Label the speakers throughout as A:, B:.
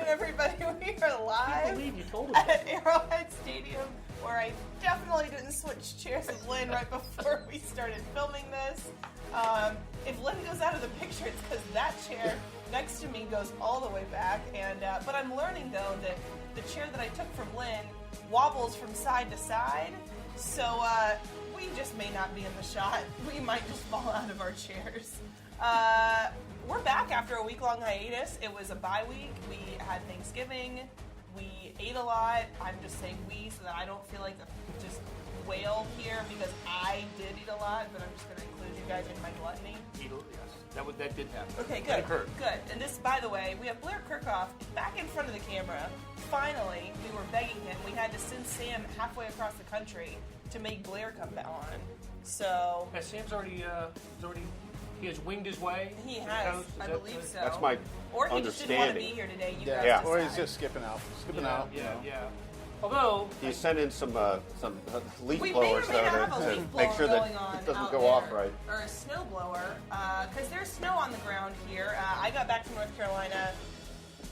A: everybody. We are live
B: I can't believe you told
A: at Arrowhead Stadium, where I definitely didn't switch chairs with Lynn right before we started filming this. If Lynn goes out of the picture, it's because that chair next to me goes all the way back. And but I'm learning, though, that the chair that I took from Lynn wobbles from side to side. So we just may not be in the shot. We might just fall out of our chairs. We're back after a week-long hiatus. It was a bye week. We had Thanksgiving. We ate a lot. I'm just saying we so that I don't feel like just wail here because I did eat a lot, but I'm just going to include you guys in my gluttony.
B: Yes, that did happen.
A: Okay, good. Good. And this, by the way, we have Blair Kerkhoff back in front of the camera. Finally, we were begging him. We had to send Sam halfway across the country to make Blair come back on. So
B: Yeah, Sam's already, he has winged his way.
A: He
B: to the
A: has,
B: coast.
A: I believe so.
C: That's my
A: Or he just didn't want to be
C: understanding.
A: here today. You
D: Yeah,
A: guys
D: or
A: decide.
D: he's just skipping out.
B: Yeah. Although,
C: You sent in some leaf
A: We may or
C: blowers
A: may
C: though,
A: not have a
C: to
A: leaf blower
C: make sure
A: going
C: that
A: on
C: it doesn't
A: out
C: go
A: there,
C: off right.
A: or a snow blower, because there's snow on the ground here. I got back from North Carolina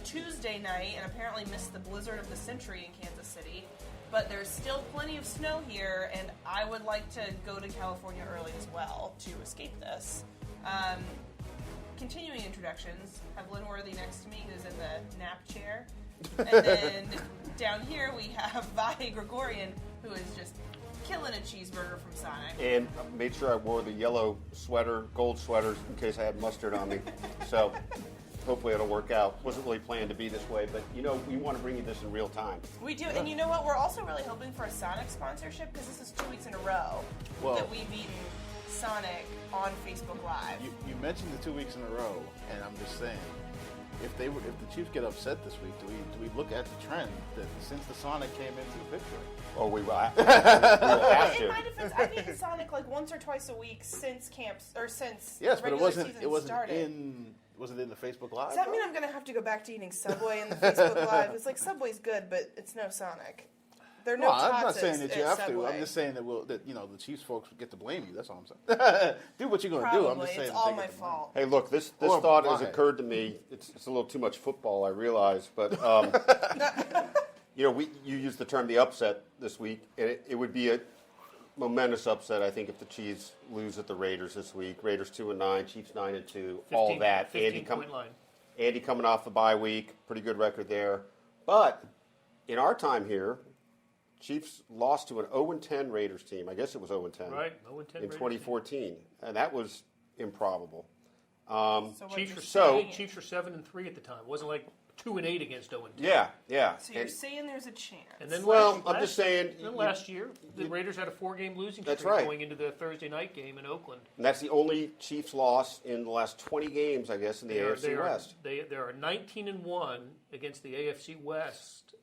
A: Tuesday night and apparently missed the blizzard of the century in Kansas City. But there's still plenty of snow here, and I would like to go to California early as well to escape this. Continuing introductions, have Lynn Worthy next to me, who's in the nap chair. And then down here we have Vahe Gregorian, who is just killing a cheeseburger from Sonic.
C: And made sure I wore the yellow sweater, gold sweaters, in case I had mustard on me. So hopefully it'll work out. Wasn't really planned to be this way, but we want to bring you this in real time.
A: We do, and you know what? We're also really hoping for a Sonic sponsorship because this is 2 weeks in a row that we've eaten Sonic on Facebook Live.
D: You mentioned the 2 weeks in a row, and I'm just saying, if the Chiefs get upset this week, do we look at the trend that since the Sonic came into the picture?
C: Or we will have to.
A: In my defense, I've eaten Sonic like once or twice a week since camps or since
D: Yes, but
A: regular
D: it
A: season
D: wasn't
A: started.
D: Was it in the Facebook Live?
A: Does that mean I'm going to have to go back to eating Subway in the Facebook Live? It's like Subway's good, but it's no Sonic. There are no tots
D: I'm not saying that you
A: at
D: have
A: Subway.
D: to. I'm just saying that the Chiefs folks get to blame you. That's all I'm saying. Do what you're going to do. I'm
A: Probably.
D: just saying.
A: It's all
D: take
A: my
D: it to
A: fault.
C: Hey, look, this
D: Or
C: thought has
D: Vahe.
C: occurred to me. It's a little too much football, I realize, but you used the term the upset this week. It would be a momentous upset, I think, if the Chiefs lose at the Raiders this week. Raiders 2-9, Chiefs 9-2, all that.
B: 15-point line.
C: Andy coming off the bye week, pretty good record there. But in our time here, Chiefs lost to an 0-10 Raiders team. I guess it was 0-10.
B: Right, 0-10
C: In
B: Raiders.
C: 2014. And that was improbable.
A: So what
B: Chiefs
A: you're
B: were
A: saying-
B: Chiefs were 7-3 at the time. It wasn't like 2-8 against 0-10.
C: Yeah.
A: So you're saying there's a chance.
B: And then
C: I'm just saying.
B: Last year, the Raiders had a 4-game losing streak
C: That's right.
B: going into the Thursday night game in Oakland.
C: And that's the only Chiefs loss in the last 20 games, I guess, in the AFC West.
B: They are 19-1 against the AFC West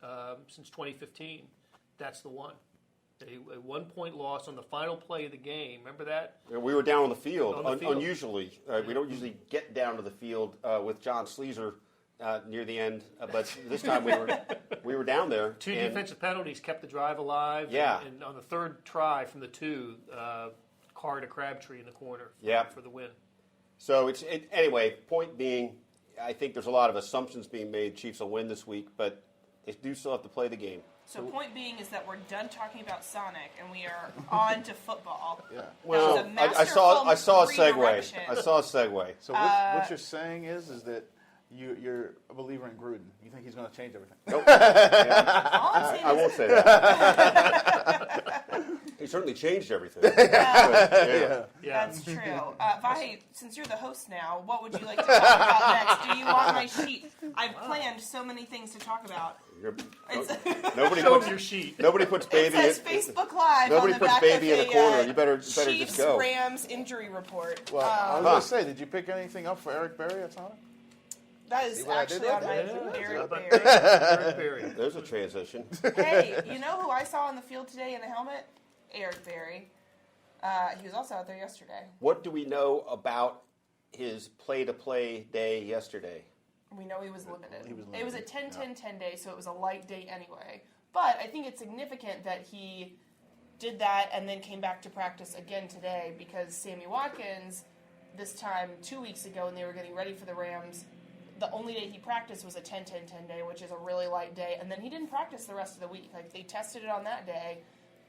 B: since 2015. That's the one. A 1-point loss on the final play of the game. Remember that?
C: And we were down on the field,
B: On the field.
C: unusually. We don't usually get down to the field with John Sleezer near the end, but this time we were down there.
B: Two
C: and
B: defensive penalties kept the drive alive.
C: Yeah.
B: And on the third try from the two, Carr to Crabtree in the corner for the win.
C: So anyway. Point being, I think there's a lot of assumptions being made. Chiefs will win this week, but they do still have to play the game.
A: So point being is that we're done talking about Sonic and we are on to football.
D: Yeah.
C: Well,
A: That was a
C: I saw a
A: masterful
C: segue.
A: redirection.
C: I saw a segue.
D: So what you're saying is that you're a believer in Gruden. You think he's going to change everything?
C: Nope.
A: All I'm saying
C: I
A: is
C: won't say that. He certainly changed everything.
B: Yeah.
A: that's true. Vahe, since you're the host now, what would you like to talk about next? Do you want my sheet? I've planned so many things to talk about.
C: Nobody
B: Show
C: puts
B: him your sheet.
C: nobody puts
A: It
C: baby
A: says
C: in.
A: Facebook Live
C: Nobody
A: on the
C: puts
A: back
C: baby
A: of
C: in a corner. You better
A: Chiefs
C: just go.
A: Rams injury report.
D: Well, I was going to say, did you pick anything up for Eric Berry at Sonic?
A: That is
D: See what I did
A: actually on
D: there?
A: my
D: Yeah.
A: Eric Berry.
B: Eric Berry.
C: There's a transition.
A: Hey, you know who I saw on the field today in a helmet? Eric Berry. He was also out there yesterday.
C: What do we know about his play-to-play day yesterday?
A: We know he was limited.
D: He was
A: It was a
D: limited,
A: 10-10-10 day, so it was a light day anyway. But I think it's significant that he did that and then came back to practice again today because Sammy Watkins, this time 2 weeks ago when they were getting ready for the Rams, the only day he practiced was a 10-10-10 day, which is a really light day, and then he didn't practice the rest of the week. Like, they tested it on that day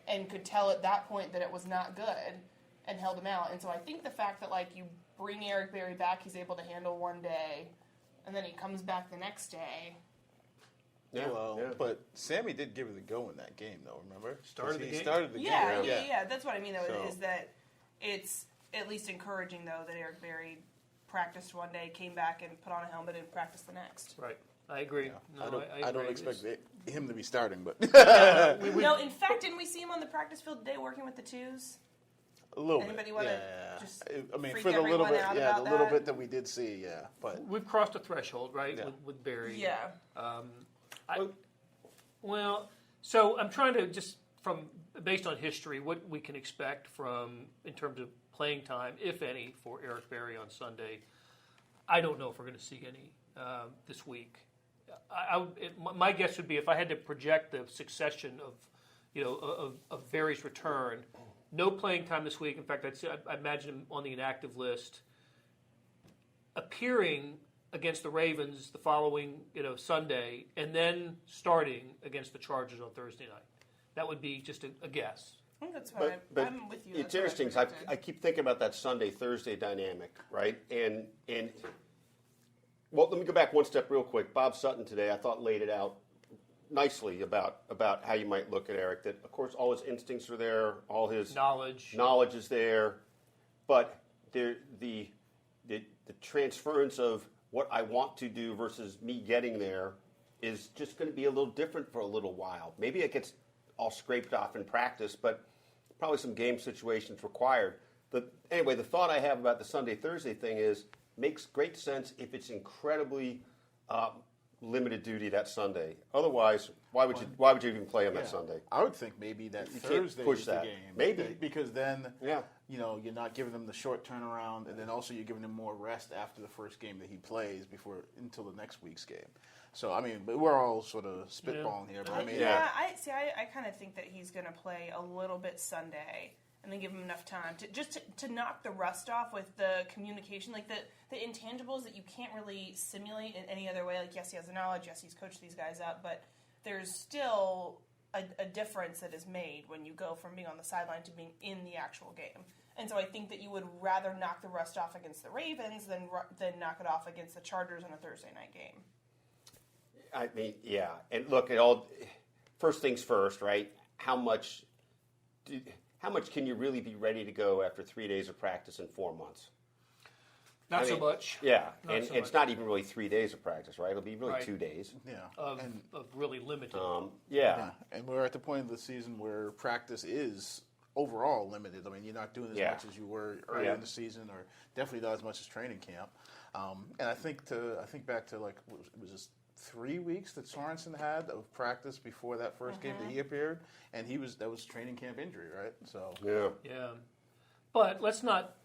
A: and could tell at that point that it was not good and held him out. And so I think the fact that, like, you bring Eric Berry back, he's able to handle one day, and then he comes back the next day.
C: Yeah,
D: But Sammy did give it a go in that game, though, remember?
B: Started the game?
D: Started the game.
A: Yeah. That's what I mean, though,
D: So-
A: is that it's at least encouraging, though, that Eric Berry practiced one day, came back and put on a helmet and practiced the next.
B: Right. I agree.
D: Yeah.
B: No,
D: I don't
B: agree.
D: expect him to be starting, but
A: No, in fact, didn't we see him on the practice field today working with the twos?
D: a little
A: Anybody
D: bit.
A: wanna
D: Yeah.
A: just
D: I mean,
A: freak
D: for the little
A: everyone
D: bit,
A: out
D: the
A: about
D: little
A: that?
D: bit that we did see, yeah. But
B: We've crossed a threshold, right,
D: Yeah.
B: with Barry.
A: Yeah.
B: So I'm trying to just based on history, what we can expect in terms of playing time, if any, for Eric Berry on Sunday. I don't know if we're going to see any this week. My guess would be if I had to project the succession of Berry's return, no playing time this week. In fact, I imagine him on the inactive list, appearing against the Ravens the following Sunday, and then starting against the Chargers on Thursday night. That would be just a guess.
A: I think that's what
C: But
A: I'm with you.
C: it's
A: That's what I
C: interesting. 'Cause
A: predicted.
C: I keep thinking about that Sunday-Thursday dynamic, right? And well, let me go back one step real quick. Bob Sutton today, I thought, laid it out nicely about how you might look at Eric. That, of course, all his instincts are there, all his knowledge is there, but the transference of what I want to do versus me getting there is just going to be a little different for a little while. Maybe it gets all scraped off in practice, but probably some game situations required. Anyway, the thought I have about the Sunday-Thursday thing is makes great sense if it's incredibly limited duty that Sunday. Otherwise, why would you even play on that Sunday?
D: I would think maybe that
C: can't
D: Thursday
C: push
D: is
C: that.
D: the game.
C: Maybe.
D: Because then,
C: Yeah.
D: you're not giving them the short turnaround, and then also you're giving him more rest after the first game that he plays until the next week's game. So, I mean, but we're all sort of spitballing here. But I mean,
A: I kind of think that he's going to play a little bit Sunday and then give him enough time to knock the rust off with the communication, like the intangibles that you can't really simulate in any other way. Like, yes, he has the knowledge, yes, he's coached these guys up, but there's still a difference that is made when you go from being on the sideline to being in the actual game. And so I think that you would rather knock the rust off against the Ravens than knock it off against the Chargers in a Thursday night game.
C: I mean, yeah. And look, first things first, right? How much can you really be ready to go after 3 days of practice in 4 months?
B: Not so much.
C: Yeah,
B: Not
C: and
B: so
C: it's
B: much.
C: not even really 3 days of practice, right? It'll be really
B: Right.
C: 2 days.
D: yeah.
B: Of really limited.
C: Yeah.
D: And we're at the point of the season where practice is overall limited. I mean, you're not doing as much as you were earlier in the season, or definitely not as much as training camp. And I think back to like it was just 3 weeks that Sorensen had of practice before that first game that he appeared, and that was training camp injury, right? So
B: Yeah, but let's not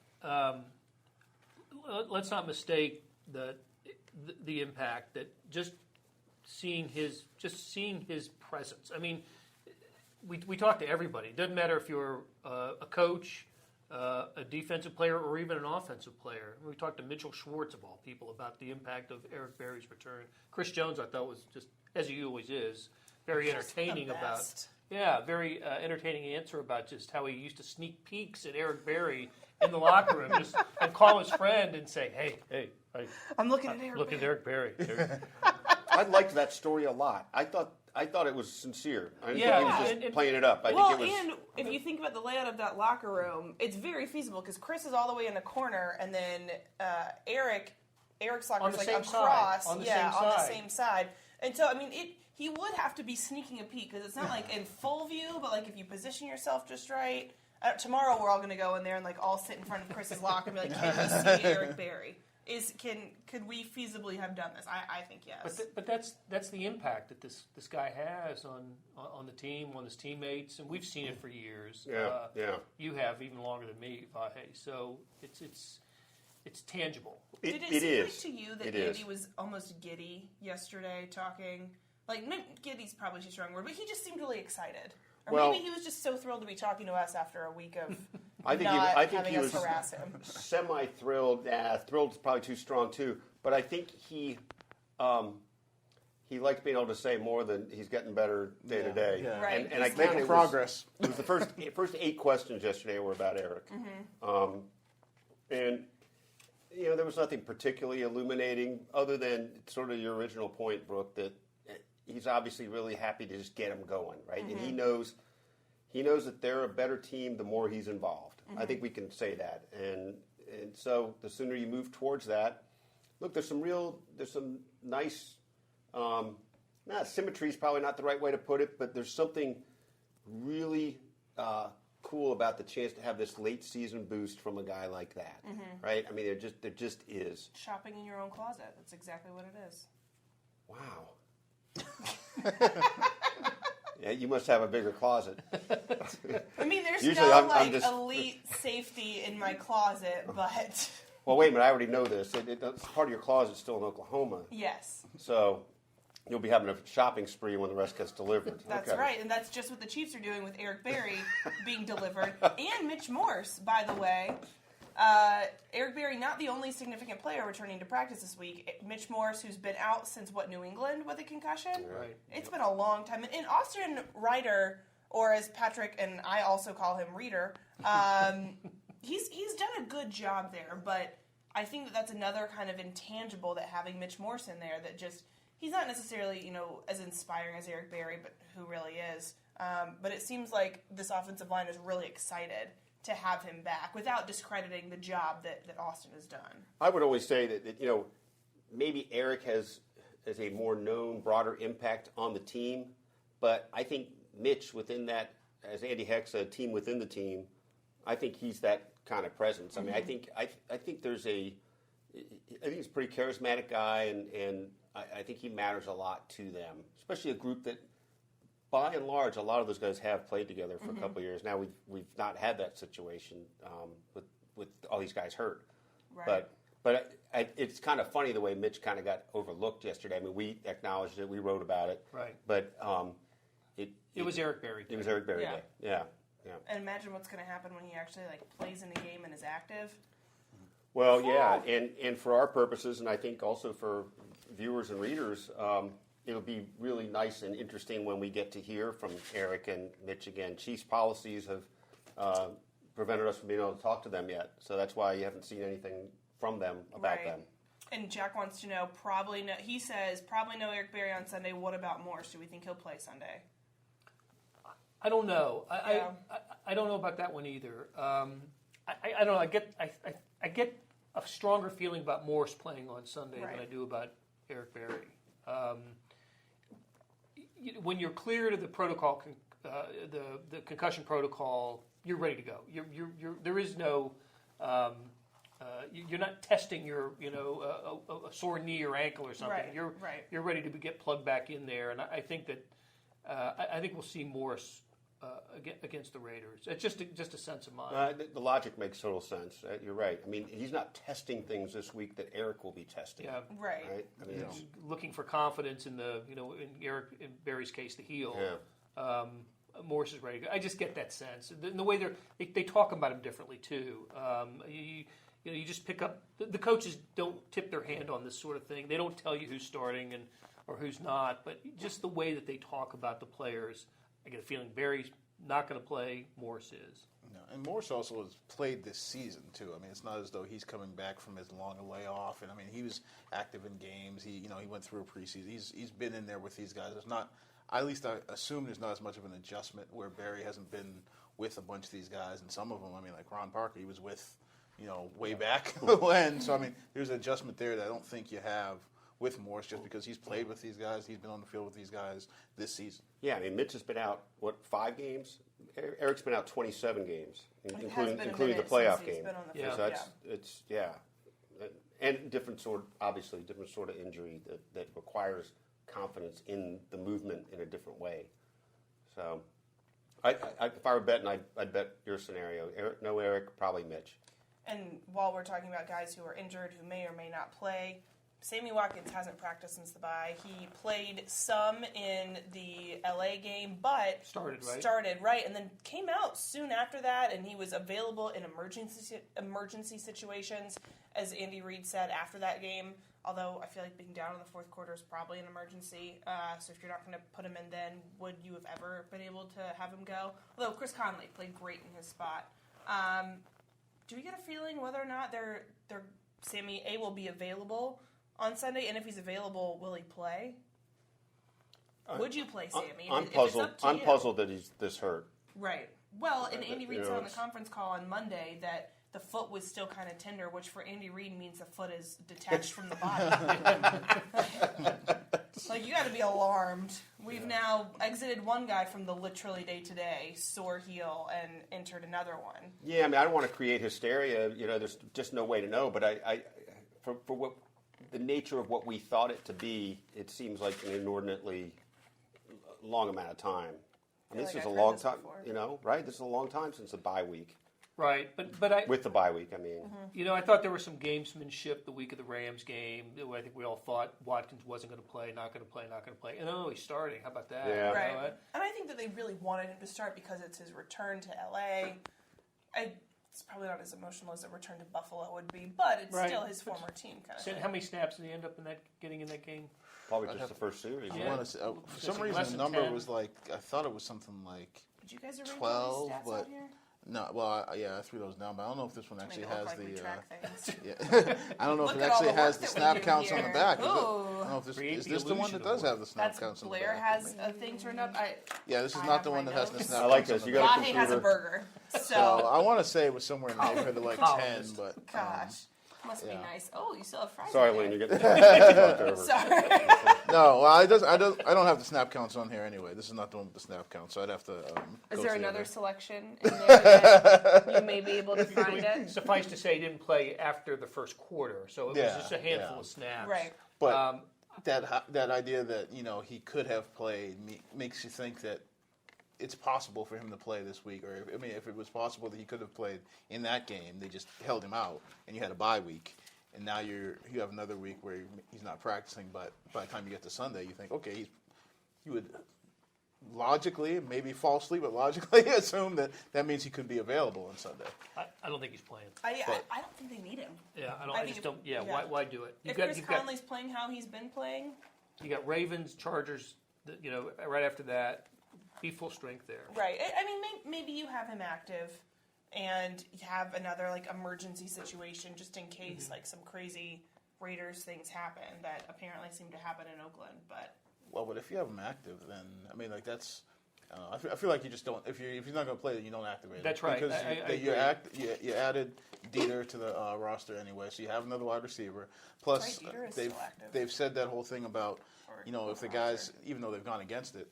B: mistake the impact that just seeing his presence. I mean, we talk to everybody. It doesn't matter if you're a coach, a defensive player, or even an offensive player. We talked to Mitchell Schwartz, of all people, about the impact of Eric Berry's return. Chris Jones, I thought, was just, as he always is, very entertaining about. Yeah, very entertaining answer about just how he used to sneak peeks at Eric Berry in the locker room, and call his friend and say, "Hey,
A: I'm looking at Eric.
B: look at Eric Berry."
C: I liked that story a lot. I thought it was sincere. I didn't think he was just playing it up. I think it was.
A: And if you think about the layout of that locker room, it's very feasible because Chris is all the way in the corner, and then Eric's locker
B: On
A: is
B: the
A: like
B: same
A: across,
B: side. On the same side.
A: And so, I mean, he would have to be sneaking a peek because it's not like in full view, but like if you position yourself just right. Tomorrow we're all going to go in there and like all sit in front of Chris's locker and be like, "Can we see Eric Berry? Could we feasibly have done this?" I think yes.
B: But that's the impact that this guy has on the team, on his teammates, and we've seen it for years.
C: Yeah.
B: You have even longer than me, Vahe. So it's tangible.
A: Did it seem like to you that Andy was almost giddy yesterday talking? Like, giddy's probably too strong a word, but he just seemed really excited. Or maybe he was just so thrilled to be talking to us after a week of
C: I think
A: not
C: he
A: having
C: was
A: us harass him.
C: semi-thrilled. Thrilled is probably too strong too. but I think he likes being able to say more than he's getting better day to day.
D: Yeah.
A: Right.
C: And I
A: He's
C: think
D: making progress.
C: It was the first 8 questions yesterday were about Eric. And there was nothing particularly illuminating other than sort of your original point, Brooke, that he's obviously really happy to just get him going, right? And he knows that they're a better team the more he's involved. I think we can say that. And so the sooner you move towards that, look, there's some nice, symmetry is probably not the right way to put it, but there's something really cool about the chance to have this late season boost from a guy like that, right? I mean, there just is.
A: Shopping in your own closet. That's exactly what it is.
C: Wow. Yeah, you must have a bigger closet.
A: I mean, there's
C: Usually
A: no
C: I'm just...
A: elite safety in my closet, but
C: Well, wait a minute. I already know this. Part of your closet is still in Oklahoma.
A: yes.
C: So you'll be having a shopping spree when the rest gets delivered.
A: That's
C: Okay.
A: right, and that's just what the Chiefs are doing with Eric Berry being delivered, and Mitch Morse, by the way. Eric Berry, not the only significant player returning to practice this week. Mitch Morse, who's been out since, New England with a concussion?
B: Right.
A: It's been a long time. And Austin Ryder, or as Patrick and I also call him Reader, he's done a good job there, but I think that's another kind of intangible that having Mitch Morse in there that just... He's not necessarily, as inspiring as Eric Berry, but who really is. But it seems like this offensive line is really excited to have him back without discrediting the job that Austin has done.
C: I would always say that maybe Eric has a more known, broader impact on the team, but I think Mitch within that, as Andy Heck said, team within the team, I think he's that kind of presence. I mean, I think there's I think he's a pretty charismatic guy, and I think he matters a lot to them, especially a group that, by and large, a lot of those guys have played together for a couple of years. Now we've not had that situation with all these guys hurt,
A: Right.
C: but it's kind of funny the way Mitch kind of got overlooked yesterday. I mean, we acknowledged it, we wrote about it,
B: Right.
C: But
B: It was Eric Berry.
C: It was Eric Berry
A: Yeah.
C: Day. Yeah.
A: And imagine what's going to happen when he actually plays in the game and is active.
C: Well, yeah, and for our purposes, and I think also for viewers and readers, it'll be really nice and interesting when we get to hear from Eric and Mitch again. Chiefs policies have prevented us from being able to talk to them yet, so that's why you haven't seen anything from them about
A: Right.
C: them.
A: And Jack wants to know, he says, probably no Eric Berry on Sunday. What about Morse? Do we think he'll play Sunday?
B: I don't know.
A: Yeah.
B: I don't know about that one either. I don't know. I get a stronger feeling about Morse playing on Sunday
A: Right.
B: than I do about Eric Berry. When you're cleared of the protocol, the concussion protocol, you're ready to go. There is no. You're not testing your a sore knee or ankle or something.
A: Right.
B: You're ready to get plugged back in there, and I think that I think we'll see Morse against the Raiders. It's just a sense of mine.
C: The logic makes total sense. You're right. I mean, he's not testing things this week that Eric will be testing.
B: Yeah.
A: Right.
C: I mean, it's,
B: Looking for confidence in in Berry's case, the heel.
C: Yeah.
B: Morse is ready to go. I just get that sense. The way they talk about him differently too. You just pick up. The coaches don't tip their hand on this sort of thing. They don't tell you who's starting or who's not. But just the way that they talk about the players, I get a feeling Berry's not going to play. Morse is.
D: No, and Morse also has played this season too. I mean, it's not as though he's coming back from his long layoff. And I mean, he was active in games. He went through a preseason. He's been in there with these guys. It's not. At least I assume there's not as much of an adjustment where Berry hasn't been with a bunch of these guys, and some of them. I mean, like Ron Parker, he was with, way back when. So I mean, there's an adjustment there that I don't think you have with Morse, just because he's played with these guys, he's been on the field with these guys this season.
C: Yeah, I mean, Mitch has been out, 5 games? Eric's been out 27 games, including the playoff game. So it's and different sort of injury that requires confidence in the movement in a different way. So, if I were betting, I'd bet your scenario. No Eric, probably Mitch.
A: And while we're talking about guys who are injured, who may or may not play, Sammy Watkins hasn't practiced since the bye. He played some in the LA game, but started right, and then came out soon after that, and he was available in emergency situations, as Andy Reid said after that game. Although I feel like being down in the fourth quarter is probably an emergency. So if you're not going to put him in then, would you have ever been able to have him go? Although Chris Conley played great in his spot. Do we get a feeling whether or not Sammy A will be available on Sunday? And if he's available, will he play? Would you play Sammy?
C: I'm
A: If
C: puzzled.
A: it's up to
C: I'm
A: you.
C: puzzled that he's this hurt.
A: Right. Well, and Andy Reid said on the
C: it's-
A: conference call on Monday that the foot was still kind of tender, which for Andy Reid means the foot is detached from the body. Like, you got to be alarmed. We've now exited one guy from the literally day-to-day sore heel and entered another one.
C: Yeah, I mean, I don't want to create hysteria. There's just no way to know. But I for what the nature of what we thought it to be, it seems like an inordinately long amount of time. I mean,
A: feel
C: this
A: like
C: is a
A: I've
C: long
A: heard this
C: time,
A: before.
C: right? This is a long time since the bye week.
B: Right, but I,
C: With the bye week, I mean.
B: I thought there was some gamesmanship the week of the Rams game. I think we all thought Watkins wasn't going to play, not going to play, not going to play. And he's starting. How about that?
C: Yeah.
A: Right.
B: what?
A: And I think that they really wanted him to start because it's his return to LA. It's probably not as emotional as a return to Buffalo would be, but it's
B: Right.
A: still his former team kind of
B: So
A: thing.
B: how many snaps did he end up getting in that game?
C: Probably just the first series.
D: I
B: Yeah.
D: want to say, for some
B: like
D: reason,
B: less
D: the
B: than
D: number
B: 10.
D: was like, I thought it was something like,
A: Did you guys arrange
D: 12,
A: all these stats
D: but
A: out here?
D: no, well, I threw those down, but I don't know if this one actually
A: Make it look
D: has
A: like we
D: the,
A: track things.
D: yeah. I don't know if
A: Look
D: it
A: at all
D: actually
A: the
D: has
A: work
D: the
A: that we
D: snap
A: do
D: counts on the
A: here.
D: back. Is it? I
A: Ooh.
D: don't know if this,
B: Create
D: is
B: the
D: this the one
B: illusion
D: that
B: of
D: does
B: work.
D: have the snap
A: That's
D: counts on the
A: Blair
D: back?
A: has a thing turned up.
D: Yeah, this is
A: I
D: not
A: have
D: the one
A: my
D: that has the
A: notes.
D: snap
C: I like
D: counts on
C: this.
D: the
C: You got a
D: back.
A: Vahe has a
C: computer.
A: burger.
D: So I want to say it was somewhere in the neighborhood of like 10,
B: Columnist.
D: but
A: Gosh, must be
D: yeah.
A: nice. Oh, you still have fries.
C: Sorry,
A: in
C: Lynn,
A: there.
C: you're getting talked over.
A: Sorry.
D: no, well, I don't have the snap counts on here anyway. This is not the one with the snap counts, so I'd have to.
A: Is
D: go
A: there
D: to the
A: another
D: other.
A: selection in there that you may be able to find it?
B: Suffice to say, he didn't play after the first quarter, so it was
D: Yeah,
B: just a handful
D: yeah.
B: of snaps.
A: Right.
D: But that idea that he could have played makes you think that it's possible for him to play this week, or if it was possible that he could have played in that game, they just held him out, and you had a bye week, and now you have another week where he's not practicing. But by the time you get to Sunday, you think, okay, you would logically, maybe falsely, but logically assume that means he could be available on Sunday.
B: I don't think he's playing.
A: I don't think they need him.
B: Yeah,
A: I
B: I
A: think
B: just
A: if-
B: don't. Yeah,
A: yeah.
B: why do it?
A: If Chris Conley's playing how he's been playing,
B: You got Ravens, Chargers. Right after that, be full strength there.
A: right? I mean, maybe you have him active, and you have another emergency situation just in case some crazy Raiders things happen that apparently seem to happen in Oakland. But
D: Well, but if you have him active, then that's. I feel like you just don't. If you're not going to play, then you don't activate him.
B: That's right.
D: Because
B: I
D: you
B: agree.
D: you added Dieter to the roster anyway, so you have another wide receiver. Plus,
A: That's right, Dieter is
D: they've
A: still active.
D: they've said that whole thing about if the guys, even though they've gone against it,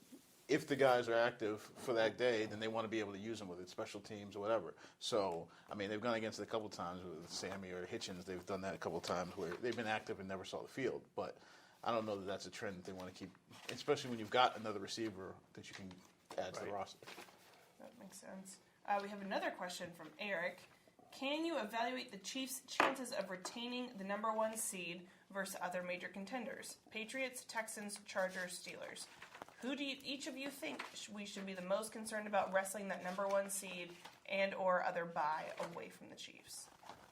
D: if the guys are active for that day, then they want to be able to use them with it, special teams or whatever. So, I mean, they've gone against it a couple times with Sammy or Hitchens. They've done that a couple times where they've been active and never saw the field. But I don't know that that's a trend that they want to keep, especially when you've got another receiver that you can add to the
B: Right.
D: roster.
A: that makes sense. We have another question from Eric. Can you evaluate the Chiefs' chances of retaining the number 1 seed versus other major contenders? Patriots, Texans, Chargers, Steelers. Who do each of you think we should be the most concerned about wrestling that number 1 seed and or other bye away from the Chiefs?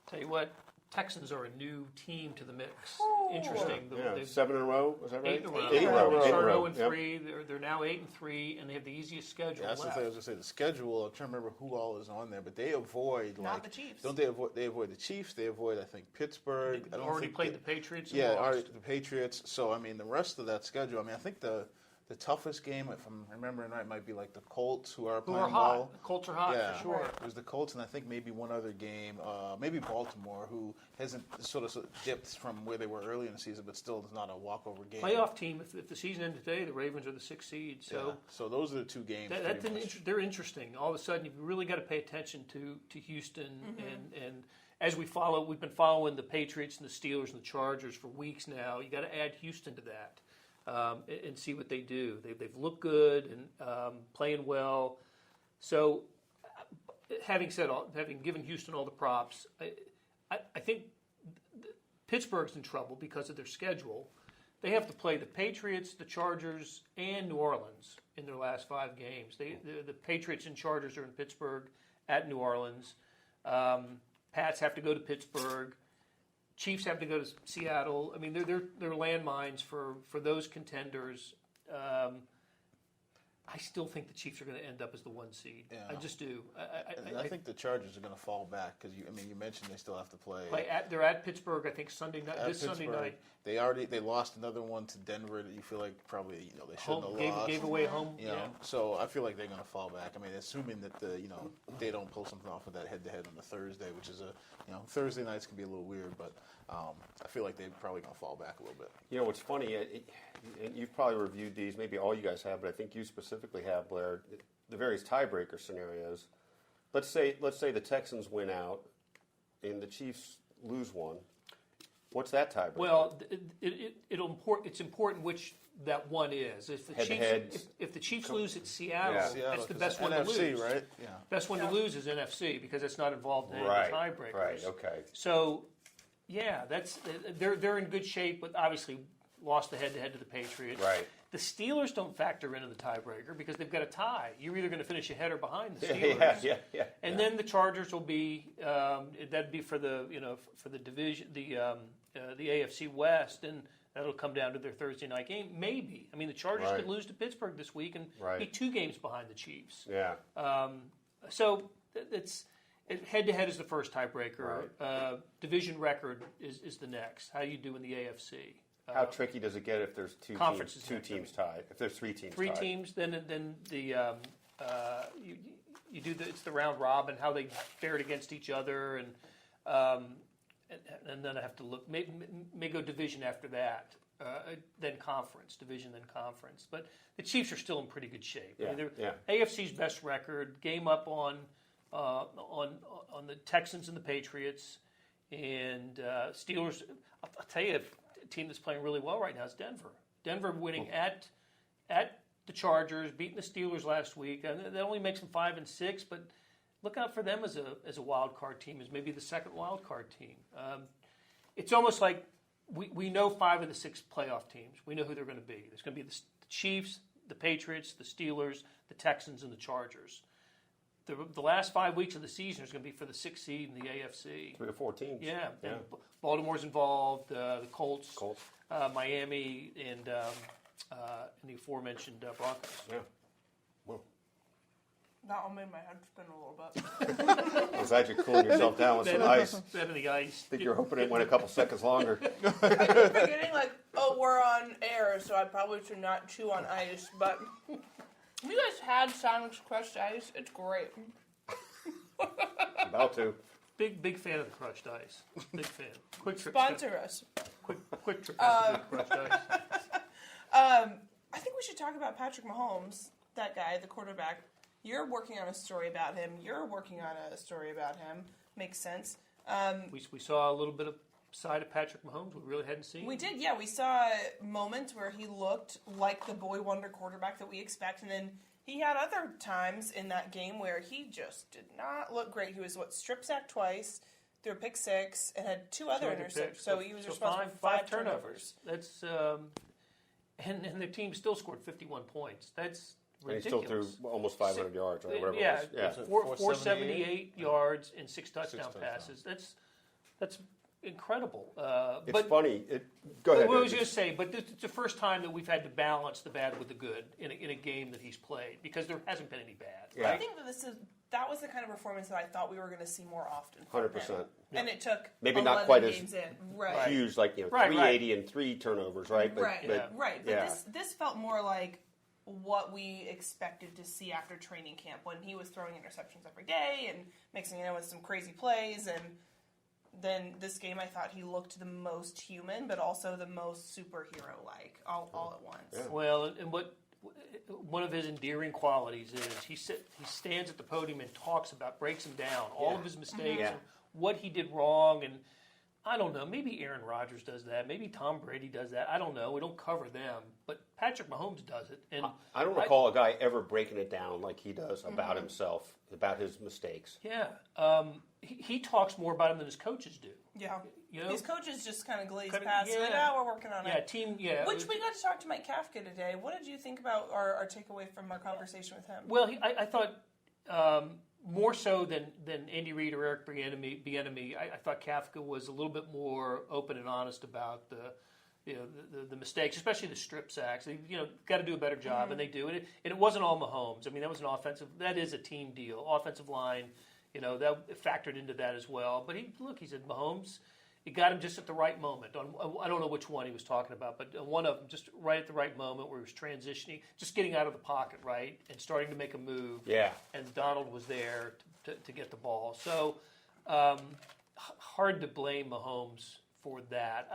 B: Tell you what, Texans are a new team to the mix.
A: Ooh.
B: Interesting.
C: Yeah,
B: They've
C: 7 in a row. Was that right?
B: 8 in a row.
C: 8 in a row.
B: They
C: 8 in a
B: started
C: row.
B: 0-3. They're now 8-3, and they have the easiest schedule
D: Yeah, that's the
B: left.
D: thing I was going to say. The schedule, I'm trying to remember who all is on there, but they avoid,
A: Not the Chiefs.
D: Don't they avoid the Chiefs? They avoid, I think, Pittsburgh. I
B: They
D: don't
B: already
D: think
B: played
D: they-
B: the Patriots. And
D: Yeah,
B: lost.
D: the Patriots. So, I mean, the rest of that schedule, I think the toughest game, if I'm remembering right, might be like the Colts, who are
B: Who
D: playing
B: are hot?
D: well.
B: The Colts are hot
D: Yeah,
B: for sure.
D: It was the Colts, and I think maybe one other game, maybe Baltimore, who hasn't sort of dipped from where they were early in the season, but still is not a walkover game.
B: Playoff team. If the season ended today, the Ravens are the 6th seed.
D: Yeah.
B: So
D: So those are the two games.
B: that's
D: pretty much.
B: they're interesting. All of a sudden, you've really got to pay attention to Houston, and as we've been following the Patriots and the Steelers and the Chargers for weeks now. You got to add Houston to that and see what they do. They've looked good and playing well. So, having given Houston all the props, I think Pittsburgh's in trouble because of their schedule. They have to play the Patriots, the Chargers, and New Orleans in their last 5 games. The Patriots and Chargers are in Pittsburgh, at New Orleans. Pats have to go to Pittsburgh. Chiefs have to go to Seattle. I mean, they're landmines for those contenders. I still think the Chiefs are going to end up as the 1 seed.
D: Yeah.
B: I just do.
D: I think the Chargers are going to fall back because you mentioned they still have to play.
B: They're at Pittsburgh, I think Sunday night. Sunday night.
D: They lost another one to Denver that you feel like probably they shouldn't have lost.
B: Gave away home.
D: So I feel like they're going to fall back. I mean, assuming that they don't pull something off with that head-to-head on the Thursday, which is Thursday nights can be a little weird, but I feel like they're probably going to fall back a little bit.
C: You know what's funny? And you've probably reviewed these. Maybe all you guys have, but I think you specifically have, Blair. The various tiebreaker scenarios. Let's say the Texans win out, and the Chiefs lose one. What's that tiebreaker?
B: Well, it's important which that one is. If the Chiefs lose at Seattle, that's the best one
D: NFC,
B: to lose.
D: Right? Yeah.
B: Best one to lose is NFC because it's not involved in any of the tiebreakers.
C: Right. Okay.
B: So, they're in good shape, but obviously lost the head-to-head to the Patriots.
C: Right.
B: The Steelers don't factor into the tiebreaker because they've got a tie. You're either going to finish ahead or behind the Steelers. And then the Chargers will be that'd be for the for the division the AFC West, and that'll come down to their Thursday night game. Maybe. I mean, the Chargers could lose to Pittsburgh this week and be 2 games behind the Chiefs.
C: Yeah.
B: So it's head-to-head is the first tiebreaker. Right. Division record is the next. How you do in the AFC?
C: How tricky does it get if there's two teams tied? If there's 3 teams tied?
B: 3 teams, then the you do it's the round robin, how they fared against each other, and then I have to look. May go division after that, then conference, division, then conference. But the Chiefs are still in pretty good shape.
C: Yeah,
B: I mean, they're AFC's best record, game up on the Texans and the Patriots, and Steelers. I'll tell you. A team that's playing really well right now is Denver. Denver winning at the Chargers, beating the Steelers last week. And that only makes them 5-6, but look out for them as a wild card team, as maybe the second wild card team. It's almost like we know 5 of the 6 playoff teams. We know who they're going to be. There's going to be the Chiefs, the Patriots, the Steelers, the Texans, and the Chargers. The last 5 weeks of the season is going to be for the 6th seed in the AFC.
C: 3 or 4 teams.
B: Yeah. Baltimore's involved. The Colts. Miami, and the aforementioned Broncos.
C: Yeah. Well.
A: That all made my head spin a little bit.
C: I'm glad you're cooling yourself down with some ice.
B: Having the ice.
C: I think you're hoping it went a couple seconds longer.
A: I'm forgetting, we're on air, so I probably should not chew on ice, but you guys had Sonic's crushed ice. It's great.
C: About to.
B: Big fan of the crushed ice. Big fan. Quick trip.
A: Sponsor us.
B: Quick trip. Crushed ice.
A: I think we should talk about Patrick Mahomes, that guy, the quarterback. You're working on a story about him. You're working on a story about him. Makes sense.
B: We saw a little bit of side of Patrick Mahomes we really hadn't seen.
A: We did, yeah. We saw moments where he looked like the boy wonder quarterback that we expect, and then he had other times in that game where he just did not look great. He was, strip sacked twice, threw a pick 6, and had 2 other interceptions. So he was responsible for 5 turnovers.
B: That's and the team still scored 51 points. That's ridiculous.
C: And he still threw almost 500 yards or whatever it was.
B: 478 yards and 6 touchdown passes. That's incredible.
C: It's funny. Go ahead.
B: What I was going to say, but it's the first time that we've had to balance the bad with the good in a game that he's played because there hasn't been any bad.
C: Yeah.
A: I think that was the kind of performance that I thought we were going to see more often.
C: 100%.
A: And it took
C: maybe not quite as huge, like 380 and 3 turnovers, right? But,
A: right. But this felt more like what we expected to see after training camp when he was throwing interceptions every day and mixing it in with some crazy plays. And then this game, I thought he looked the most human, but also the most superhero-like all at once.
B: Yeah. Well, and one of his endearing qualities is he stands at the podium and breaks them down, all of his mistakes, and what he did wrong, and I don't know, maybe Aaron Rodgers does that, maybe Tom Brady does that, I don't know, we don't cover them, but Patrick Mahomes does it. And
C: I don't recall a guy ever breaking it down like he does about himself, about his mistakes.
B: Yeah, he talks more about him than his coaches do.
A: Yeah.
B: You know?
A: His coaches just kind of glaze past it. We're working on it. Which we got to talk to Mike Kafka today. What did you think about our takeaway from our conversation with him?
B: Well, I thought more so than Andy Reid or Eric Bieniemy, I thought Kafka was a little bit more open and honest about the mistakes, especially the strip sacks. They, got to do a better job, and they do. And it wasn't all Mahomes. I mean, that is a team deal. Offensive line, that factored into that as well. But he said Mahomes, he got him just at the right moment. I don't know which one he was talking about, but one of them just right at the right moment where he was transitioning, just getting out of the pocket, right, and starting to make a move.
C: Yeah.
B: And Donald was there to get the ball. So hard to blame Mahomes for that.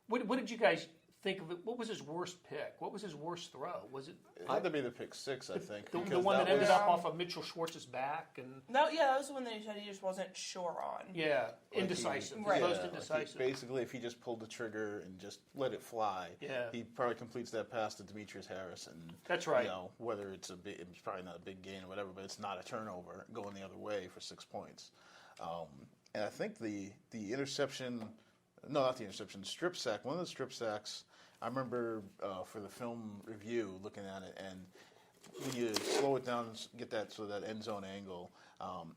B: What did you guys think of it? What was his worst pick? What was his worst throw? Was it?
D: It had to be the pick 6, I think.
B: The one that ended up off of Mitchell Schwartz's back, and
A: that was the one that he said he just wasn't sure on.
B: Yeah, indecisive.
A: Right.
B: Most indecisive.
D: Basically, if he just pulled the trigger and just let it fly, he probably completes that pass to Demetrius Harris, and
B: that's right.
D: Whether it's it's probably not a big gain or whatever, but it's not a turnover going the other way for 6 points. And I think the interception. No, not the interception. The strip sack. One of the strip sacks, I remember for the film review looking at it, and when you slow it down and get that end zone angle,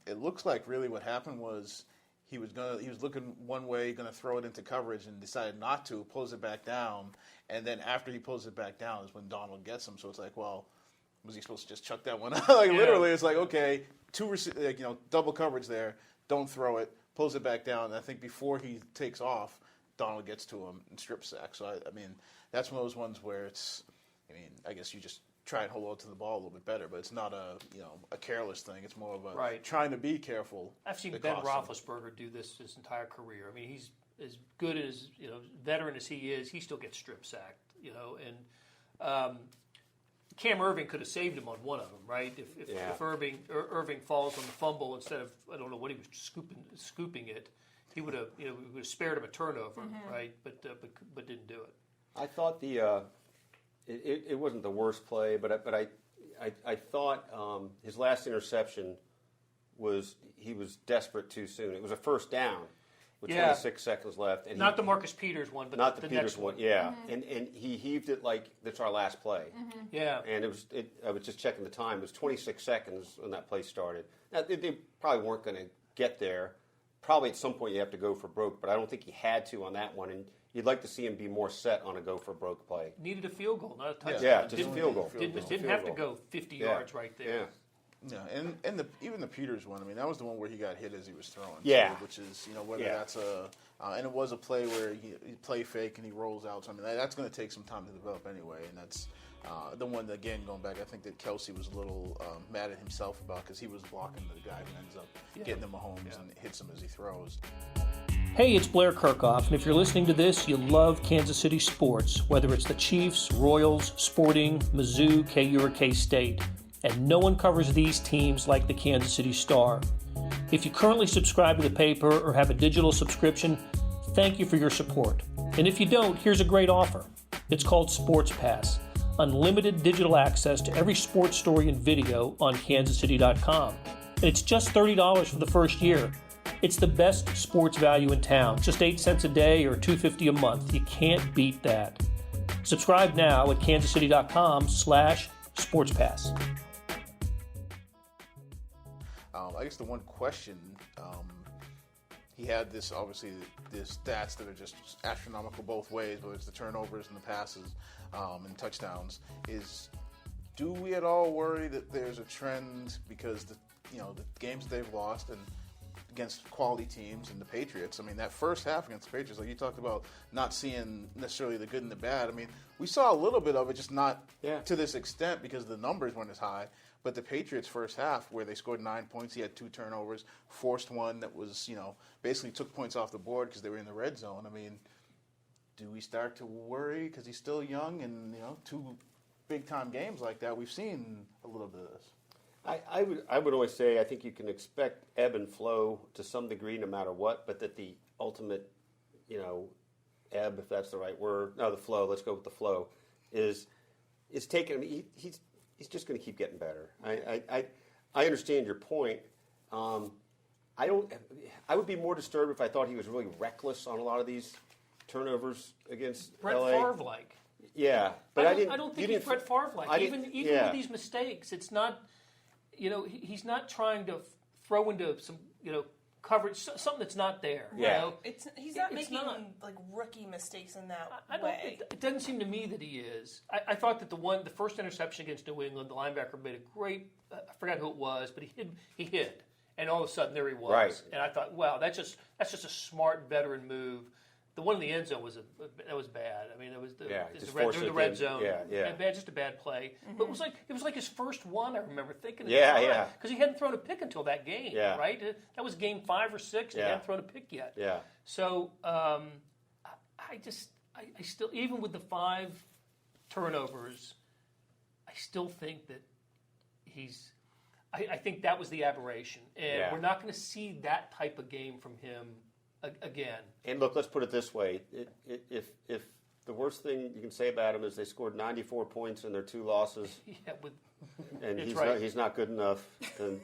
D: it looks like really what happened was he was looking one way, going to throw it into coverage, and decided not to. Pulls it back down, and then after he pulls it back down is when Donald gets him. So it's like, well, was he supposed to just chuck that one out? Literally, it's like, okay, double coverage there. Don't throw it. Pulls it back down, and I think before he takes off, Donald gets to him and strip sack. So, I mean, that's one of those ones where I guess you just try and hold on to the ball a little bit better, but it's not a careless thing. It's more of a trying to be careful.
B: I've seen Ben Roethlisberger do this his entire career. I mean, he's as good as, veteran as he is, he still gets strip sacked, and Cam Irving could have saved him on one of them, right? If Irving falls on the fumble instead of, I don't know what he was scooping it, he would have spared him a turnover, right? But didn't do it.
C: I thought it wasn't the worst play, but I thought his last interception he was desperate too soon. It was a first down with 26 seconds left, and
B: not the Marcus Peters one, but
C: not the
B: Peters
C: next one. Yeah, and he heaved it like that's our last play.
B: Yeah,
C: and I was just checking the time. It was 26 seconds when that play started. Now they probably weren't going to get there. Probably at some point you have to go for broke, but I don't think he had to on that one. And you'd like to see him be more set on a go for broke play.
B: Needed a field goal, not a touchdown.
C: Yeah, just a field goal.
B: Didn't have to go 50 yards right there.
D: Yeah, and even the Peters one. I mean, that was the one where he got hit as he was throwing.
C: Yeah,
D: which is whether that's and it was a play where he play fake and he rolls out. So I mean, that's going to take some time to develop anyway, and that's. The one that, again, going back, I think that Kelsey was a little mad at himself about because he was blocking the guy who ends up getting to Mahomes and hits him as he throws.
B: Hey, it's Blair Kerkhoff, and if you're listening to this, you love Kansas City sports, whether it's the Chiefs, Royals, Sporting, Mizzou, KU, or K-State. And no one covers these teams like the Kansas City Star. If you currently subscribe to the paper or have a digital subscription, thank you for your support. And if you don't, here's a great offer. It's called Sports Pass. Unlimited digital access to every sports story and video on kansascity.com. And it's just $30 for the first year. It's the best sports value in town. Just 8 cents a day or $2.50 a month. You can't beat that. Subscribe now at kansascity.com/sportspass.
D: I guess the one question, he had the stats that are just astronomical both ways, whether it's the turnovers and the passes and touchdowns. Do we at all worry that there's a trend because the games they've lost and against quality teams and the Patriots? I mean, that first half against the Patriots, like you talked about, not seeing necessarily the good and the bad. I mean, we saw a little bit of it, just not to this extent because the numbers weren't as high. But the Patriots' first half, where they scored 9 points, he had 2 turnovers, forced one that was, basically took points off the board because they were in the red zone. I mean, do we start to worry because he's still young and, 2 big-time games like that? We've seen a little bit of this.
C: I would always say I think you can expect ebb and flow to some degree no matter what, but that the ultimate, ebb, if that's the right word, no, the flow, let's go with the flow, is taking, I mean, he's just going to keep getting better. I understand your point. I would be more disturbed if I thought he was really reckless on a lot of these turnovers against
B: Brett
C: LA.
B: Favre-like.
C: Yeah, but
B: I don't think he's Brett Favre-like. Even with these mistakes, it's not. He's not trying to throw into some coverage, something that's not there.
C: Yeah.
A: He's not
B: It's
A: making
B: not.
A: like rookie mistakes in that
B: I
A: way.
B: it doesn't seem to me that he is. I thought that the first interception against New England, the linebacker made a great. I forgot who it was, but he hid, and all of a sudden there he was.
C: Right.
B: And I thought, wow, that's just a smart veteran move. The one in the end zone was bad. I mean, it was the red zone.
C: Yeah.
B: Bad, just a bad play. But it was like his first one. I remember thinking.
C: Yeah.
B: Because he hadn't thrown a pick until that game.
C: Yeah.
B: Right. That was game 5 or 6. And he hadn't thrown a pick yet.
C: Yeah.
B: So I still, even with the 5 turnovers, I still think that he's. I think that was the aberration, and we're not going to see that type of game from him again.
C: And look, let's put it this way: if the worst thing you can say about him is they scored 94 points in their 2 losses, and he's not good enough, then